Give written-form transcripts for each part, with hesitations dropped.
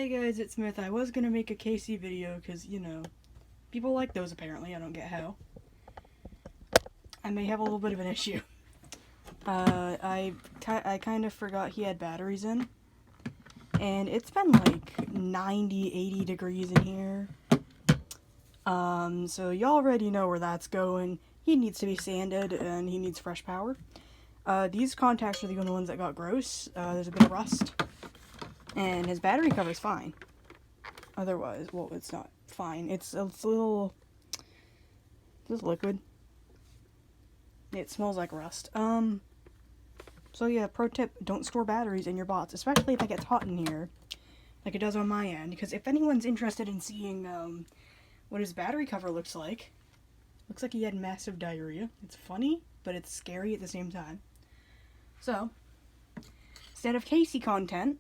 Hey guys, it's Smith. I was gonna make a Kasey video because, you know, people like those apparently. I don't get how. I may have a little bit of an issue. I kind of forgot he had batteries in. And it's been like 90, 80 degrees in here. So you already know where that's going. He needs to be sanded and he needs fresh power. These contacts are the only ones that got gross. There's a bit of rust. And his battery cover's fine. Otherwise, well, it's not fine. It's a little... Is this liquid? It smells like rust. So yeah, pro tip, don't store batteries in your bots, especially if it gets hot in here, like it does on my end, because if anyone's interested in seeing, what his battery cover looks like he had massive diarrhea. It's funny, but it's scary at the same time. So, instead of Kasey content,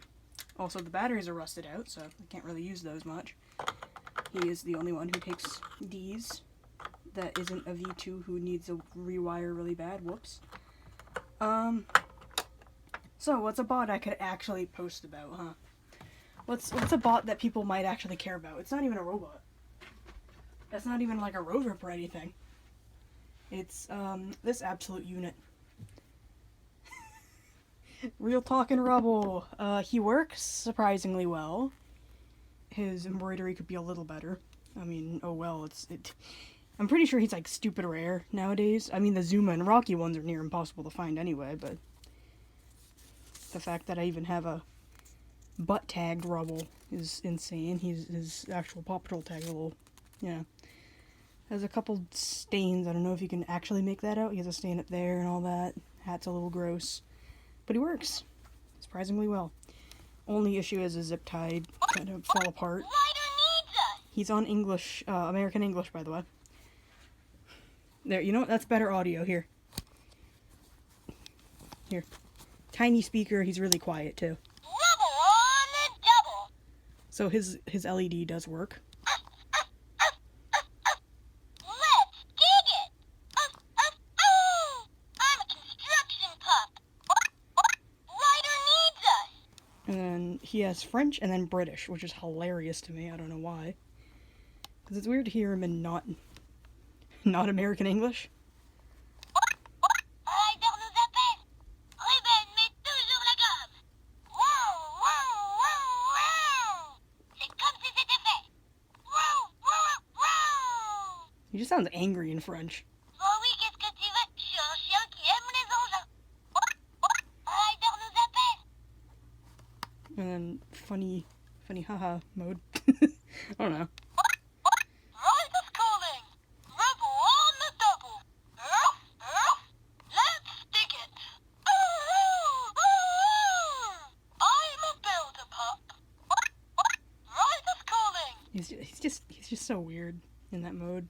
also the batteries are rusted out, so I can't really use those much. He is the only one who takes D's. That isn't a V2 who needs a rewire really bad. Whoops. So what's a bot I could actually post about, huh? What's a bot that people might actually care about? It's not even a robot. That's not even like a road rip or anything. It's, this absolute unit. Real talking Rubble. He works surprisingly well. His embroidery could be a little better. I mean, oh well, I'm pretty sure he's like stupid rare nowadays. I mean, the Zuma and Rocky ones are near impossible to find anyway, but the fact that I even have a butt tagged Rubble is insane. His actual Paw Patrol tag, a little, yeah. Has a couple stains. I don't know if you can actually make that out. He has a stain up there and all that. Hat's a little gross. But he works surprisingly well. Only issue is his zip tie kind of fell apart. He's on English, American English, by the way. There, you know what? That's better audio. Here. Here. Tiny speaker. He's really quiet, too. Rubble on the double. So his LED does work. Let's dig it. I'm a construction pup. Ryder needs us. And then he has French and then British, which is hilarious to me. I don't know why. Because it's weird to hear him in not American English. Ryder nous appelle. Ruben met toujours la gomme. Wow, wow, wow, wow. C'est comme si c'était fait. Wow, wow, wow. He just sounds angry in French. Oh oui, qu'est-ce que tu veux? Je suis un chien qui aime les engins. Ryder nous appelle. And then funny haha mode. I don't know. Ryder's calling. Rubble on the double. Let's dig it. I'm a builder pup. Ryder's calling. He's just so weird in that mode.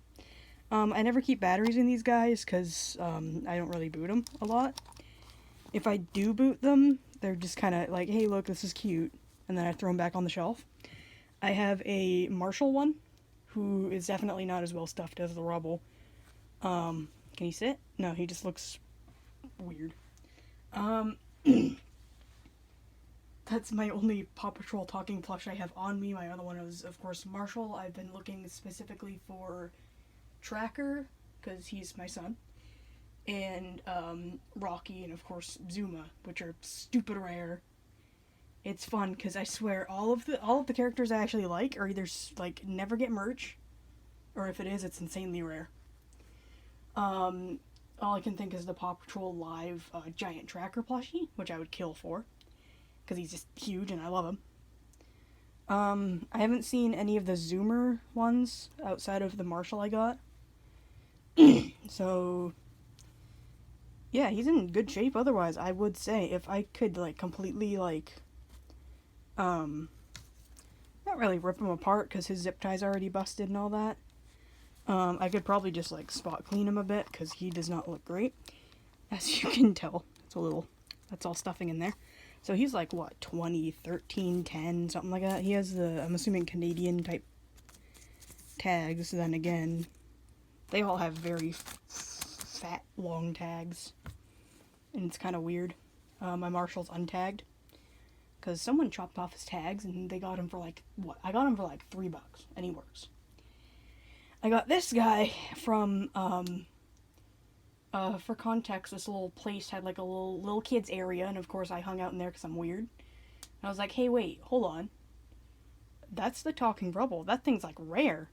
I never keep batteries in these guys because I don't really boot them a lot. If I do boot them, they're just kind of like, hey, look, this is cute, and then I throw them back on the shelf. I have a Marshall one, who is definitely not as well stuffed as the Rubble. Can he sit? No, he just looks weird. That's my only Paw Patrol talking plush I have on me. My other one is, of course, Marshall. I've been looking specifically for Tracker, because he's my son, and Rocky, and of course Zuma, which are stupid rare. It's fun because I swear all of the characters I actually like are either like never get merch, or if it is, it's insanely rare. All I can think is the Paw Patrol live giant Tracker plushie, which I would kill for, because he's just huge and I love him. I haven't seen any of the Zoomer ones outside of the Marshall I got. So yeah, he's in good shape otherwise. I would say if I could like completely like not really rip him apart because his zip tie's already busted and all that. I could probably just like spot clean him a bit because he does not look great. As you can tell, that's all stuffing in there. So he's like, what, 20, 13, 10, something like that. He has the, I'm assuming, Canadian type tags. Then again, they all have very fat, long tags. And it's kind of weird. My Marshall's untagged. because someone chopped off his tags and they got him for like, what? I got him for like $3, and he works. I got this guy from, for context, this little place had like a little kids area, and of course I hung out in there because I'm weird. And I was like, hey, wait, hold on. That's the talking Rubble. That thing's like rare.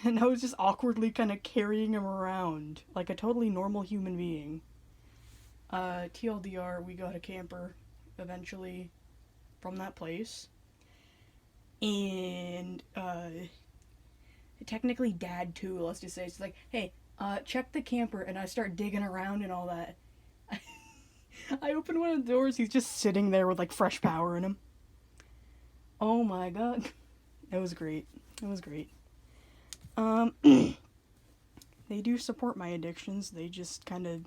And I was just awkwardly kind of carrying him around like a totally normal human being. TLDR, we got a camper eventually from that place. And, technically Dad too, let's just say. It's like, hey, check the camper, and I start digging around and all that. I open one of the doors, he's just sitting there with like fresh power in him. Oh my god. It was great. It was great. They do support my addictions, they just kind of...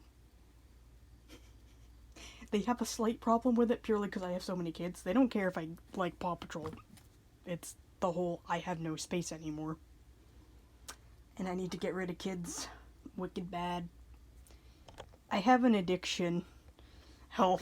They have a slight problem with it purely because I have so many kids. They don't care if I like Paw Patrol. It's the whole, I have no space anymore. And I need to get rid of kids. Wicked bad. I have an addiction. Help.